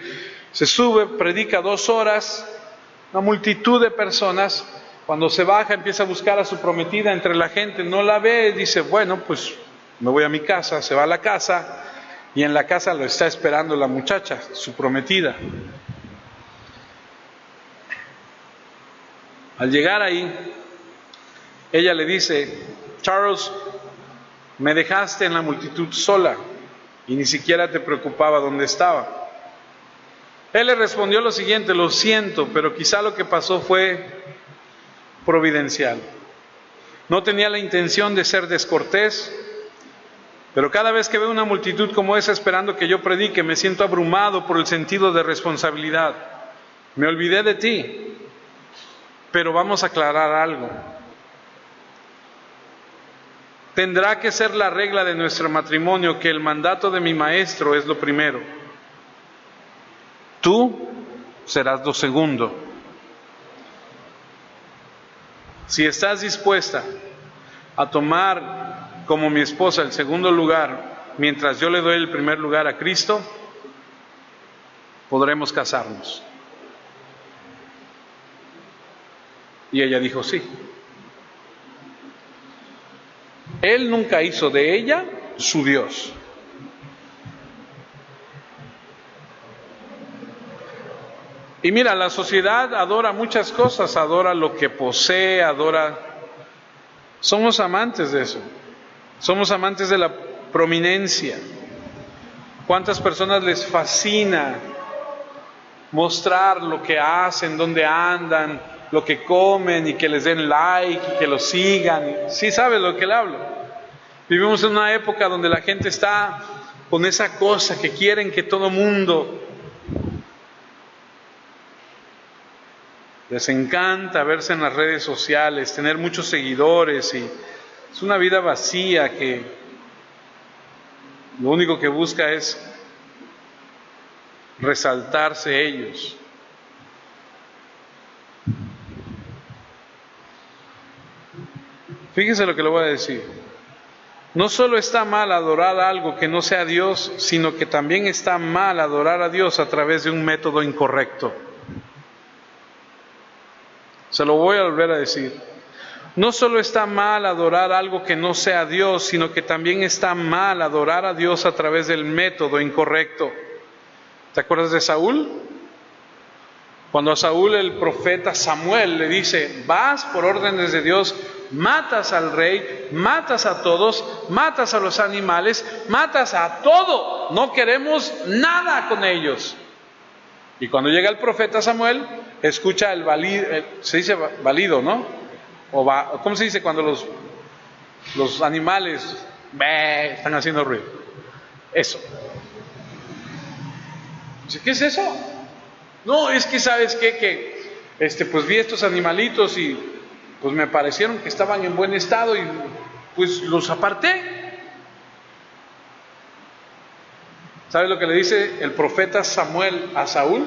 Se sube, predica 2 horas, una multitud de personas. Cuando se baja empieza a buscar a su prometida entre la gente, no la ve, dice, bueno, pues me voy a mi casa. Se va a la casa y en la casa lo está esperando la muchacha, su prometida. Al llegar ahí, ella le dice, Charles, me dejaste en la multitud sola y ni siquiera te preocupaba dónde estaba. Él le respondió lo siguiente, lo siento, pero quizá lo que pasó fue providencial. No tenía la intención de ser descortés, pero cada vez que veo una multitud como esa esperando que yo predique, me siento abrumado por el sentido de responsabilidad. Me olvidé de ti, pero vamos a aclarar algo. Tendrá que ser la regla de nuestro matrimonio que el mandato de mi maestro es lo primero. Tú serás lo segundo. Si estás dispuesta a tomar como mi esposa el segundo lugar, mientras yo le doy el primer lugar a Cristo, podremos casarnos. Y ella dijo sí. Él nunca hizo de ella su Dios. Y mira, la sociedad adora muchas cosas, adora lo que posee, adora... Somos amantes de eso. Somos amantes de la prominencia. ¿Cuántas personas les fascina mostrar lo que hacen, dónde andan, lo que comen y que les den like y que los sigan? Sí sabes lo que le hablo. Vivimos en una época donde la gente está con esa cosa que quieren que todo mundo... Les encanta verse en las redes sociales, tener muchos seguidores, y es una vida vacía que lo único que busca es resaltarse ellos. Fíjense lo que le voy a decir. No solo está mal adorar algo que no sea Dios, sino que también está mal adorar a Dios a través de un método incorrecto. Se lo voy a volver a decir. No solo está mal adorar algo que no sea Dios, sino que también está mal adorar a Dios a través del método incorrecto. ¿Te acuerdas de Saúl? Cuando a Saúl el profeta Samuel le dice, vas por órdenes de Dios, matas al rey, matas a todos, matas a los animales, matas a todo, no queremos nada con ellos. Y cuando llega el profeta Samuel, escucha el balido, se dice balido, ¿no? ¿Cómo se dice cuando los animales están haciendo ruido? Eso. ¿Qué es eso? No, es que ¿sabes qué? Que pues vi estos animalitos y pues me parecieron que estaban en buen estado y pues los aparté. ¿Sabes lo que le dice el profeta Samuel a Saúl?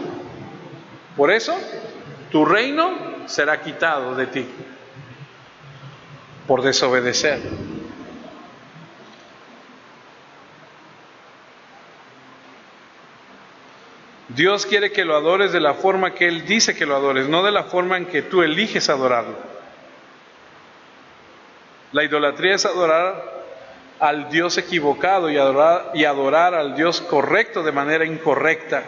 Por eso, tu reino será quitado de ti, por desobedecer. Dios quiere que lo adores de la forma que Él dice que lo adores, no de la forma en que tú eliges adorarlo. La idolatría es adorar al Dios equivocado y adorar al Dios correcto de manera incorrecta.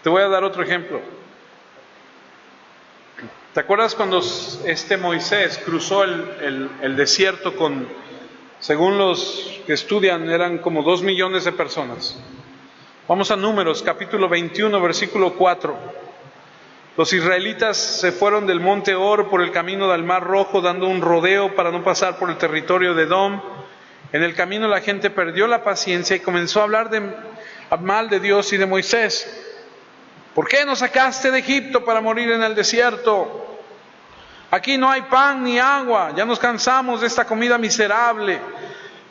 Te voy a dar otro ejemplo. ¿Te acuerdas cuando Moisés cruzó el desierto con, según los que estudian, eran como 2 millones de personas? Vamos a Números, capítulo 21, versículo 4. Los israelitas se fueron del monte Hor por el camino del Mar Rojo, dando un rodeo para no pasar por el territorio de Edom. En el camino la gente perdió la paciencia y comenzó a hablar mal de Dios y de Moisés. ¿Por qué nos sacaste de Egipto para morir en el desierto? Aquí no hay pan ni agua, ya nos cansamos de esta comida miserable.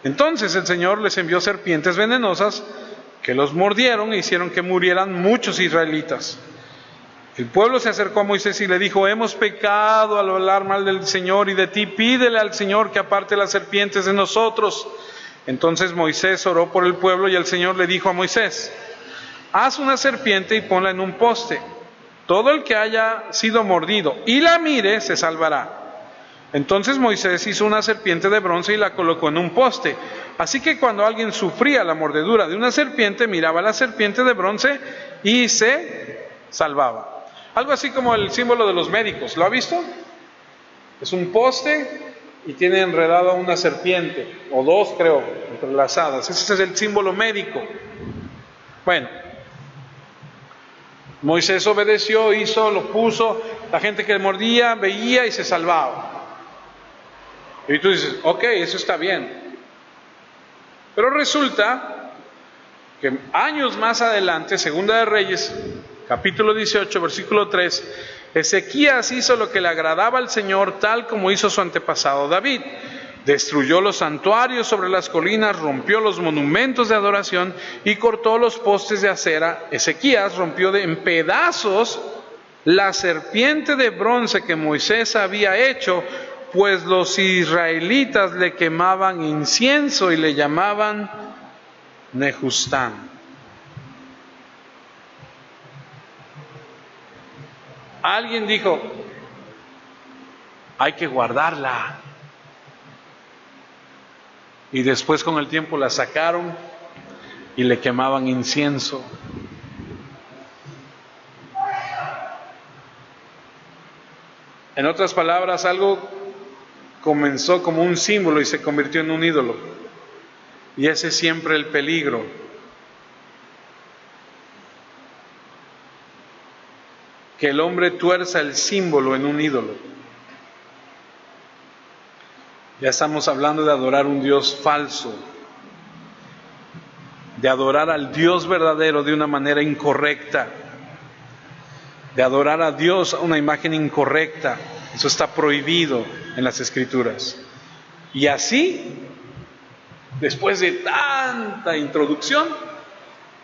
Entonces el Señor les envió serpientes venenosas que los mordieron e hicieron que murieran muchos israelitas. El pueblo se acercó a Moisés y le dijo: hemos pecado al hablar mal del Señor y de ti, pídele al Señor que aparte las serpientes de nosotros. Entonces Moisés oró por el pueblo y el Señor le dijo a Moisés: haz una serpiente y ponla en un poste. Todo el que haya sido mordido y la mire se salvará. Entonces Moisés hizo una serpiente de bronce y la colocó en un poste. Así que cuando alguien sufría la mordedura de una serpiente, miraba la serpiente de bronce y se salvaba. Algo así como el símbolo de los médicos. ¿Lo ha visto? Es un poste y tiene enredada una serpiente, o dos creo, entrelazadas. Ese es el símbolo médico. Bueno, Moisés obedeció, hizo, lo puso. La gente que mordía veía y se salvaba. Y tú dices: ok, eso está bien. Pero resulta que años más adelante, Segunda de Reyes, capítulo 18, versículo 3, Ezequías hizo lo que le agradaba al Señor, tal como hizo su antepasado David. Destruyó los santuarios sobre las colinas, rompió los monumentos de adoración y cortó los postes de acera. Ezequías rompió en pedazos la serpiente de bronce que Moisés había hecho, pues los israelitas le quemaban incienso y le llamaban Nehustán. Alguien dijo: hay que guardarla. Y después con el tiempo la sacaron y le quemaban incienso. En otras palabras, algo comenzó como un símbolo y se convirtió en un ídolo. Y ese es siempre el peligro. Que el hombre tuerza el símbolo en un ídolo. Ya estamos hablando de adorar un Dios falso, de adorar al Dios verdadero de una manera incorrecta, de adorar a Dios a una imagen incorrecta. Eso está prohibido en las Escrituras. Y así, después de tanta introducción,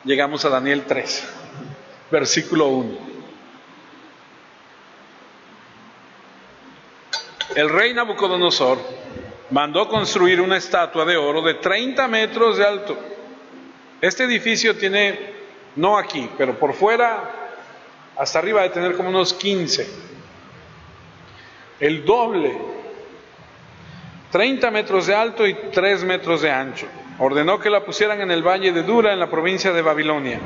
llegamos a Daniel 3, versículo 1. El rey Nabucodonosor mandó construir una estatua de oro de 30 metros de alto. Este edificio tiene, no aquí, pero por fuera, hasta arriba de tener como unos 15. El doble, 30 metros de alto y 3 metros de ancho. Ordenó que la pusieran en el valle de Dura, en la provincia de Babilonia.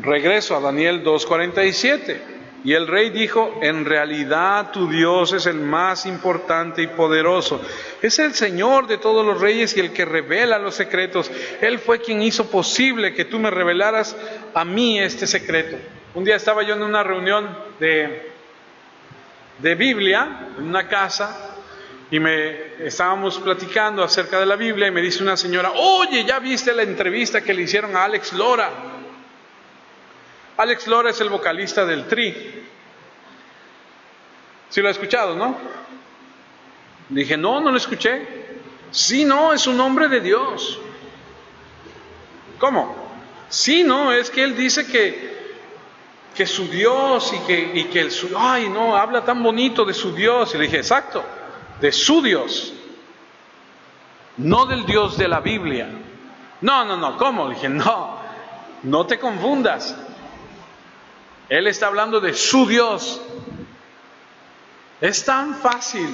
Regreso a Daniel 2:47. Y el rey dijo: en realidad tu Dios es el más importante y poderoso. Es el Señor de todos los reyes y el que revela los secretos. Él fue quien hizo posible que tú me revelaras a mí este secreto. Un día estaba yo en una reunión de Biblia, en una casa, y estábamos platicando acerca de la Biblia, y me dice una señora: oye, ¿ya viste la entrevista que le hicieron a Alex Lora? Alex Lora es el vocalista del Tri. ¿Sí lo ha escuchado, no? Dije: no lo escuché. Sí, no, es un hombre de Dios. ¿Cómo? Sí, no, es que él dice que su Dios y que ay, no, habla tan bonito de su Dios. Y le dije: exacto, de su Dios, no del Dios de la Biblia. No, ¿cómo? Le dije: no te confundas. Él está hablando de su Dios. Es tan fácil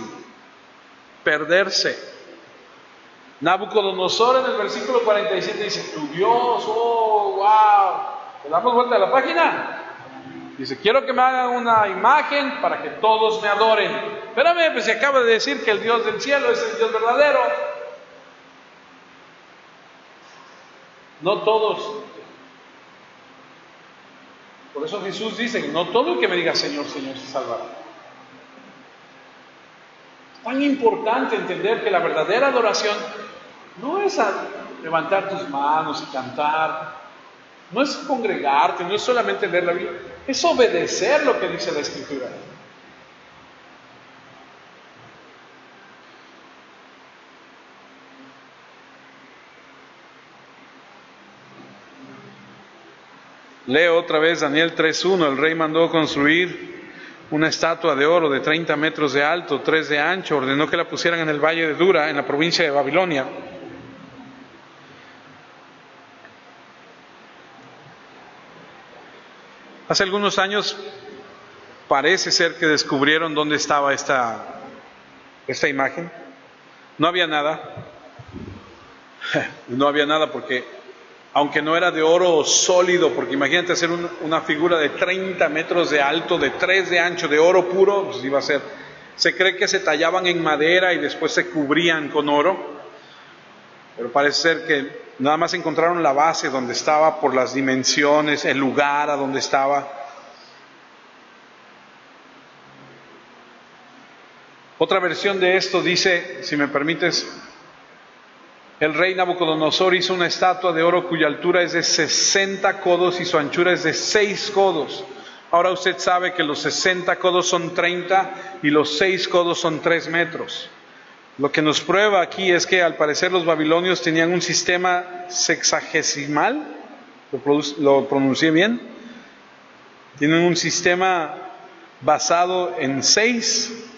perderse. Nabucodonosor en el versículo 47 dice: tu Dios, oh, wow. ¿Le damos vuelta a la página? Dice: quiero que me hagan una imagen para que todos me adoren. Espérame, pues se acaba de decir que el Dios del cielo es el Dios verdadero. No todos. Por eso Jesús dice: no todo el que me diga Señor, Señor se salvará. Es tan importante entender que la verdadera adoración no es levantar tus manos y cantar, no es congregarte, no es solamente leer la Biblia, es obedecer lo que dice la Escritura. Leo otra vez Daniel 3:1. El rey mandó construir una estatua de oro de 30 metros de alto, 3 de ancho. Ordenó que la pusieran en el valle de Dura, en la provincia de Babilonia. Hace algunos años parece ser que descubrieron dónde estaba esta imagen. No había nada. No había nada porque, aunque no era de oro sólido, porque imagínate hacer una figura de 30 metros de alto, de 3 de ancho, de oro puro, pues iba a ser. Se cree que se tallaban en madera y después se cubrían con oro, pero parece ser que nada más encontraron la base donde estaba por las dimensiones, el lugar a donde estaba. Otra versión de esto dice, si me permites, el rey Nabucodonosor hizo una estatua de oro cuya altura es de 60 codos y su anchura es de 6 codos. Ahora usted sabe que los 60 codos son 30 y los 6 codos son 3 metros. Lo que nos prueba aquí es que al parecer los babilonios tenían un sistema sexagesimal, ¿lo pronuncié bien? Tienen un sistema basado en 6.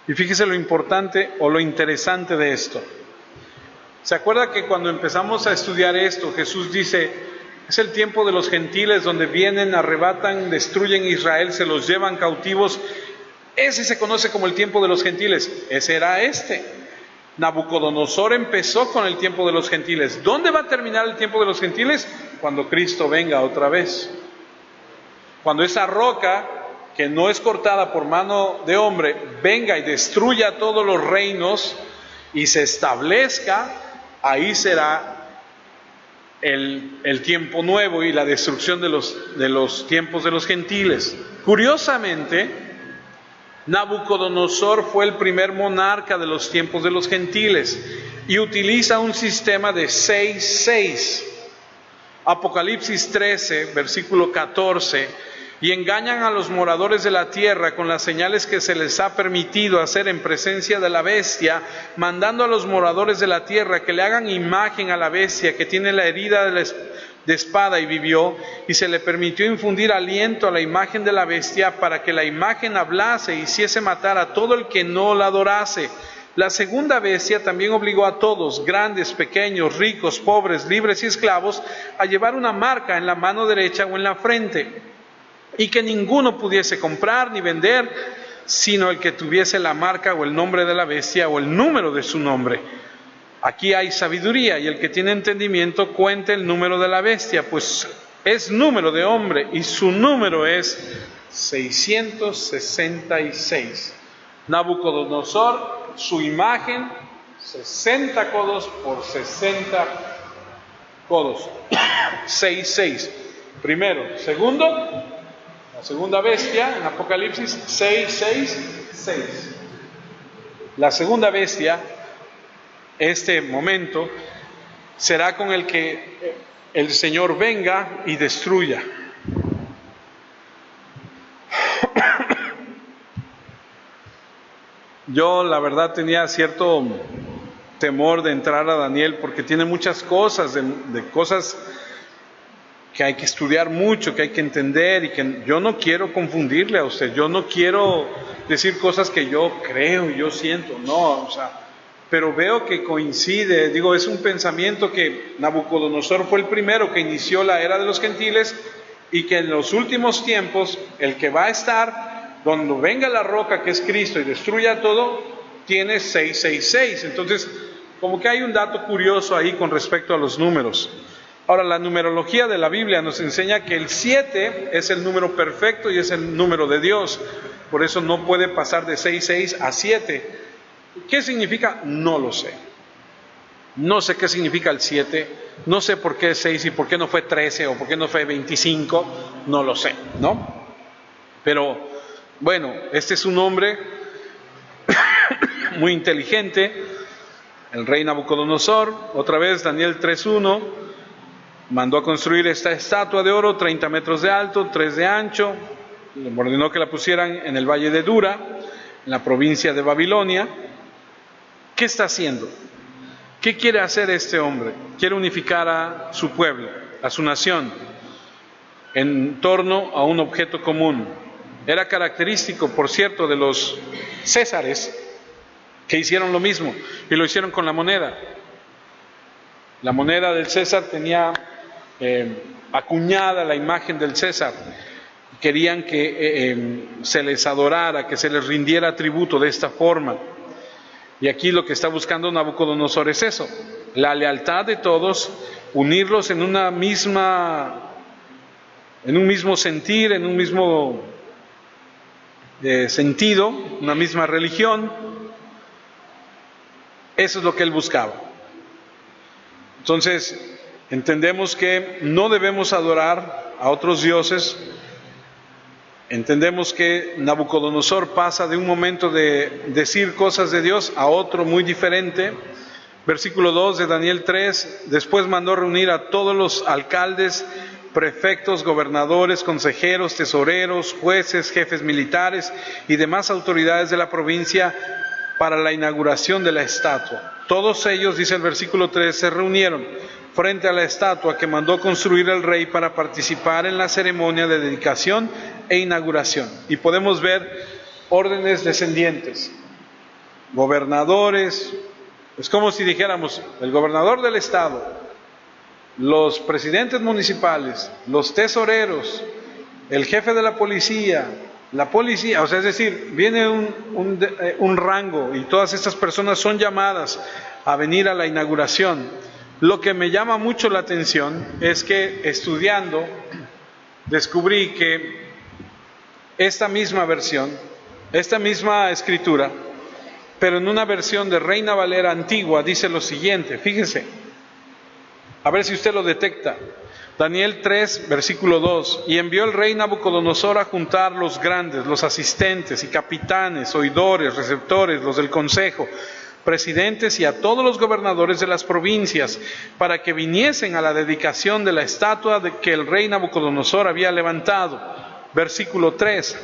Y fíjese lo importante o lo interesante de esto. ¿Se acuerda que cuando empezamos a estudiar esto, Jesús dice, es el tiempo de los gentiles donde vienen, arrebatan, destruyen Israel, se los llevan cautivos? Ese se conoce como el tiempo de los gentiles. Ese era este. Nabucodonosor empezó con el tiempo de los gentiles. ¿Dónde va a terminar el tiempo de los gentiles? Cuando Cristo venga otra vez. Cuando esa roca, que no es cortada por mano de hombre, venga y destruya todos los reinos y se establezca, ahí será el tiempo nuevo y la destrucción de los tiempos de los gentiles. Curiosamente, Nabucodonosor fue el primer monarca de los tiempos de los gentiles y utiliza un sistema de 6-6. Apocalipsis 13, versículo 14, y engañan a los moradores de la tierra con las señales que se les ha permitido hacer en presencia de la bestia, mandando a los moradores de la tierra que le hagan imagen a la bestia que tiene la herida de espada y vivió, y se le permitió infundir aliento a la imagen de la bestia para que la imagen hablase y hiciese matar a todo el que no la adorase. La segunda bestia también obligó a todos, grandes, pequeños, ricos, pobres, libres y esclavos, a llevar una marca en la mano derecha o en la frente, y que ninguno pudiese comprar ni vender, sino el que tuviese la marca o el nombre de la bestia o el número de su nombre. Aquí hay sabiduría, y el que tiene entendimiento cuente el número de la bestia, pues es número de hombre y su número es 666. Nabucodonosor, su imagen, 60 codos por 60 codos. 6. Primero. Segundo, la segunda bestia en Apocalipsis 6. La segunda bestia, este momento, será con el que el Señor venga y destruya. Yo la verdad tenía cierto temor de entrar a Daniel porque tiene muchas cosas, de cosas que hay que estudiar mucho, que hay que entender, y que yo no quiero confundirle a usted, yo no quiero decir cosas que yo creo y yo siento, no, pero veo que coincide, es un pensamiento que Nabucodonosor fue el primero que inició la era de los gentiles, y que en los últimos tiempos, el que va a estar, cuando venga la roca que es Cristo y destruya todo, tiene 666, entonces como que hay un dato curioso ahí con respecto a los números. Ahora, la numerología de la Biblia nos enseña que el 7 es el número perfecto y es el número de Dios. Por eso no puede pasar de 6 a 7. ¿Qué significa? No lo sé. No sé qué significa el 7. No sé por qué es 6 y por qué no fue 13 o por qué no fue 25. No lo sé, ¿no? Pero, bueno, este es un hombre muy inteligente, el rey Nabucodonosor. Otra vez, Daniel 3:1. Mandó a construir esta estatua de oro, 30 metros de alto, 3 de ancho. Le ordenó que la pusieran en el valle de Dura, en la provincia de Babilonia. ¿Qué está haciendo? ¿Qué quiere hacer este hombre? Quiere unificar a su pueblo, a su nación. en torno a un objeto común. Era característico, por cierto, de los césares, que hicieron lo mismo, y lo hicieron con la moneda. La moneda del César tenía acuñada la imagen del César. Querían que se les adorara, que se les rindiera tributo de esta forma. Y aquí lo que está buscando Nabucodonosor es eso, la lealtad de todos, unirlos en un mismo sentir, en un mismo sentido, una misma religión. Eso es lo que él buscaba. Entonces, entendemos que no debemos adorar a otros dioses. Entendemos que Nabucodonosor pasa de un momento de decir cosas de Dios a otro muy diferente. Versículo 2 de Daniel 3, después mandó reunir a todos los alcaldes, prefectos, gobernadores, consejeros, tesoreros, jueces, jefes militares y demás autoridades de la provincia para la inauguración de la estatua. Todos ellos, dice el versículo 3, se reunieron frente a la estatua que mandó construir el rey para participar en la ceremonia de dedicación e inauguración. Y podemos ver órdenes descendientes, gobernadores, es como si dijéramos el gobernador del estado, los presidentes municipales, los tesoreros, el jefe de la policía, o sea, es decir, viene un rango y todas estas personas son llamadas a venir a la inauguración. Lo que me llama mucho la atención es que estudiando descubrí que esta misma versión, esta misma escritura, pero en una versión de Reina Valera antigua, dice lo siguiente, fíjese, a ver si usted lo detecta. Daniel 3, versículo 2, y envió el rey Nabucodonosor a juntar los grandes, los asistentes y capitanes, oidores, receptores, los del consejo, presidentes y a todos los gobernadores de las provincias, para que viniesen a la dedicación de la estatua que el rey Nabucodonosor había levantado. Versículo 3,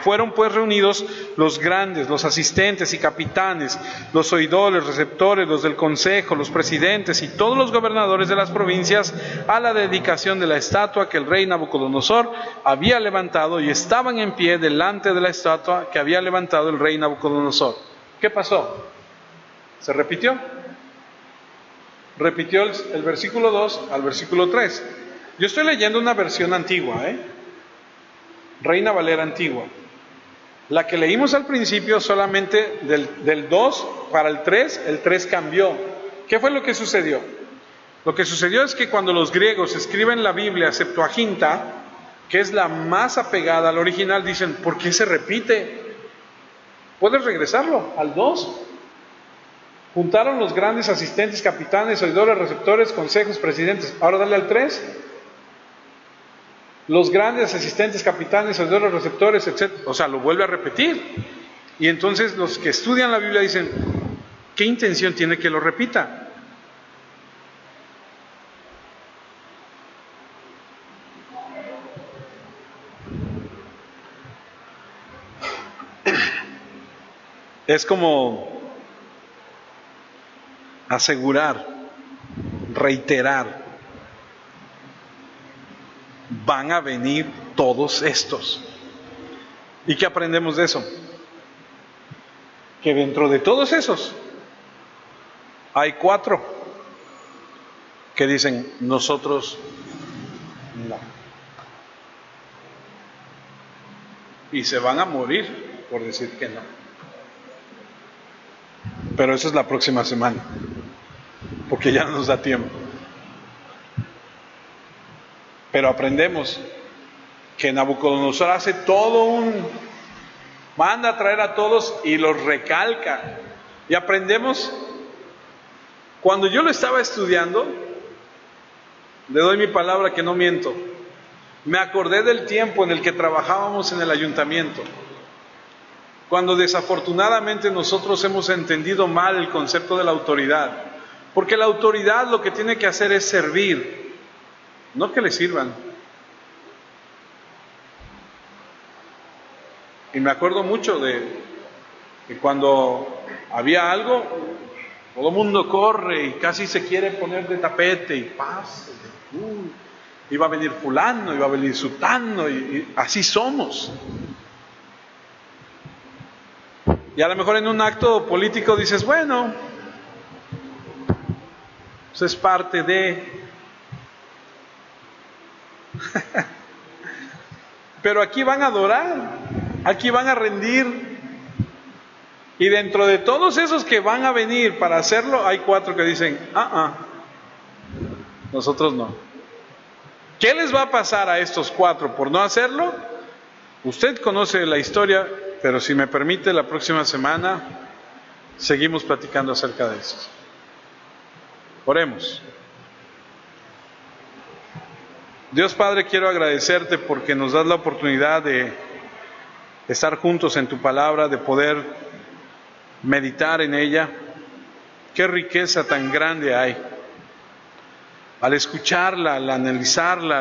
fueron pues reunidos los grandes, los asistentes y capitanes, los oidores, receptores, los del consejo, los presidentes y todos los gobernadores de las provincias a la dedicación de la estatua que el rey Nabucodonosor había levantado, y estaban en pie delante de la estatua que había levantado el rey Nabucodonosor. ¿Qué pasó? ¿Se repitió? Repitió el versículo 2 al versículo 3. Yo estoy leyendo una versión antigua, Reina Valera antigua. La que leímos al principio solamente del 2 para el 3 cambió. ¿Qué fue lo que sucedió? Lo que sucedió es que cuando los griegos escriben la Biblia Septuaginta, que es la más apegada al original, dicen, ¿por qué se repite? ¿Puedes regresarlo al 2? Juntaron los grandes asistentes, capitanes, oidores, receptores, consejos, presidentes. Ahora dale al 3. Los grandes asistentes, capitanes, oidores, receptores, etc. O sea, lo vuelve a repetir. Y entonces los que estudian la Biblia dicen, ¿qué intención tiene que lo repita? Es como asegurar, reiterar, van a venir todos estos. ¿Y qué aprendemos de eso? Que dentro de todos esos hay 4 que dicen, nosotros no. Y se van a morir por decir que no. Pero eso es la próxima semana, porque ya no nos da tiempo. Pero aprendemos que Nabucodonosor hace manda a traer a todos y los recalca. Y aprendemos, cuando yo lo estaba estudiando, le doy mi palabra que no miento, me acordé del tiempo en el que trabajábamos en el ayuntamiento, cuando desafortunadamente nosotros hemos entendido mal el concepto de la autoridad, porque la autoridad lo que tiene que hacer es servir, no que le sirvan. Y me acuerdo mucho de cuando había algo, todo el mundo corre y casi se quiere poner de tapete y pasa. y va a venir fulano, y va a venir sutano, y así somos. Y a lo mejor en un acto político dices, bueno, pues es parte de... Pero aquí van a adorar, aquí van a rendir. Y dentro de todos esos que van a venir para hacerlo, hay 4 que dicen, nosotros no. ¿Qué les va a pasar a estos 4 por no hacerlo? Usted conoce la historia, pero si me permite, la próxima semana seguimos platicando acerca de eso. Oremos. Dios Padre, quiero agradecerte porque nos das la oportunidad de estar juntos en tu palabra, de poder meditar en ella. Qué riqueza tan grande hay. Al escucharla, al analizarla,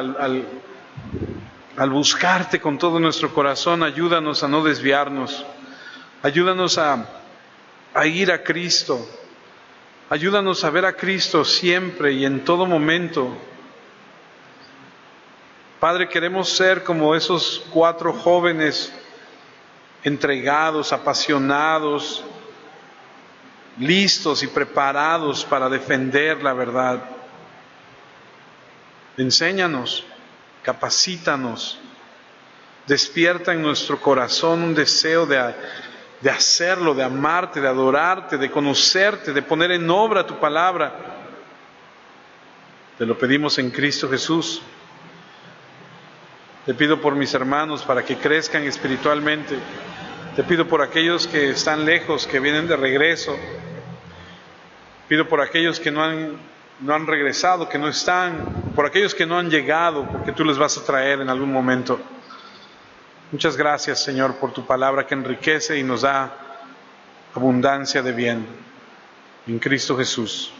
al buscarte con todo nuestro corazón, ayúdanos a no desviarnos. Ayúdanos a ir a Cristo. Ayúdanos a ver a Cristo siempre y en todo momento. Padre, queremos ser como esos 4 jóvenes entregados, apasionados, listos y preparados para defender la verdad. Enséñanos, capacítanos, despierta en nuestro corazón un deseo de hacerlo, de amarte, de adorarte, de conocerte, de poner en obra tu palabra. Te lo pedimos en Cristo Jesús. Te pido por mis hermanos para que crezcan espiritualmente. Te pido por aquellos que están lejos, que vienen de regreso. Pido por aquellos que no han regresado, que no están, por aquellos que no han llegado, porque tú les vas a traer en algún momento. Muchas gracias, Señor, por tu palabra que enriquece y nos da abundancia de bien. En Cristo Jesús.